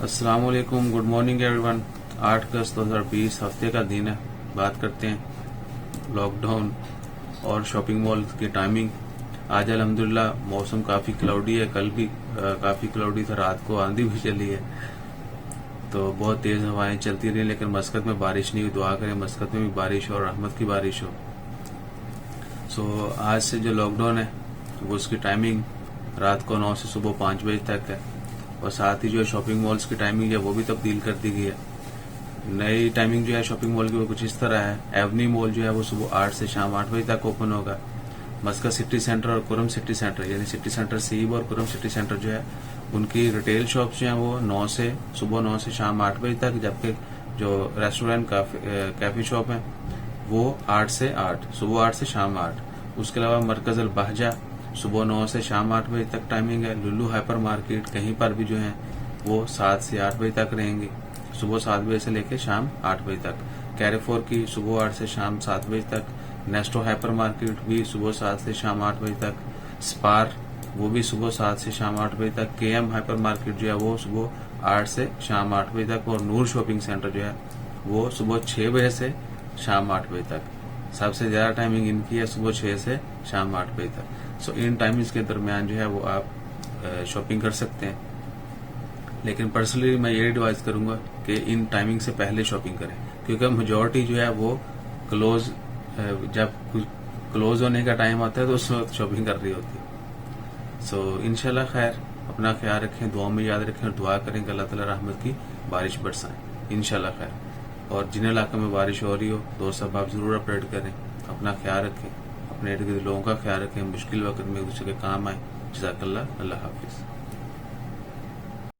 अस्सलाम वालेकुम, good morning everyone. 8 अगस्त 2020 हफ्ते का दिन है। बात करते हैं लॉकडाउन और शॉपिंग मॉल की टाइमिंग। आज अल्हम्दुलिल्लाह मौसम काफी क्लाउडी है। कल भी काफी क्लाउडी था, रात को आंधी भी चली है, तो बहुत तेज हवाएं चलती रही, लेकिन मस्कत में बारिश नहीं हुई। दुआ करें मस्कत में भी बारिश हो और रहमत की बारिश हो। सो आज से जो लॉकडाउन है वो उसकी टाइमिंग रात को 9 से सुबह 5 बजे तक है, और साथ ही जो शॉपिंग मॉल्स की टाइमिंग है वो भी तब्दील कर दी गई है। नई टाइमिंग जो है शॉपिंग मॉल की वो कुछ इस तरह है। एवनी मॉल जो है वो सुबह 8 से शाम 8 बजे तक ओपन होगा। मस्कत सिटी सेंटर और कुरम सिटी सेंटर यानी सिटी सेंटर सीब और कुरम सिटी सेंटर जो है उनकी रिटेल शॉप्स जो है वो सुबह 9 से शाम 8 बजे तक, जबकि जो रेस्टोरेंट कैफे शॉप है वो 8 से 8 सुबह 8 से शाम 8। उसके अलावा मरकज अल बहजा सुबह 9 से शाम 8 बजे तक टाइमिंग है। लुल्लू हाइपर मार्केट कहीं पर भी जो है वो 7 से 8 बजे तक रहेंगी, सुबह 7 बजे से लेकर शाम 8 बजे तक। कैरेफोर की सुबह 8 से शाम 7 बजे तक। नेस्टो हाइपर मार्केट भी सुबह 7 से शाम 8 बजे तक। स्पार वो भी सुबह 7 से शाम 8 बजे तक। केएम हाइपर मार्केट जो है वो सुबह 8 से शाम 8 बजे तक। और नूर शॉपिंग सेंटर जो है वो सुबह 6 बजे से शाम 8 बजे तक। सबसे ज्यादा टाइमिंग इनकी है सुबह 6 से शाम 8 बजे तक। सो इन टाइमिंग्स के दरमियान जो है वो आप शॉपिंग कर सकते हैं, लेकिन पर्सनली मैं ये एडवाइज करूंगा कि इन टाइमिंग से पहले शॉपिंग करें, क्योंकि मेजोरिटी जो है वो जब क्लोज होने का टाइम आता है तो उस वक्त शॉपिंग कर रही होती है। सो इंशाल्लाह खैर, अपना ख्याल रखें, दुआ में याद रखें और दुआ करें कि अल्लाह ताला रहमत की बारिश बरसाएं इंशाल्लाह खैर। और जिन इलाकों में बारिश हो रही हो दोस्त साहब आप जरूर अपडेट करें। अपना ख्याल रखें, अपने इर्द गिर्द लोगों का ख्याल रखें, मुश्किल वक्त में एक दूसरे के काम आए। जज़ाकल्लाह, अल्लाह हाफिज।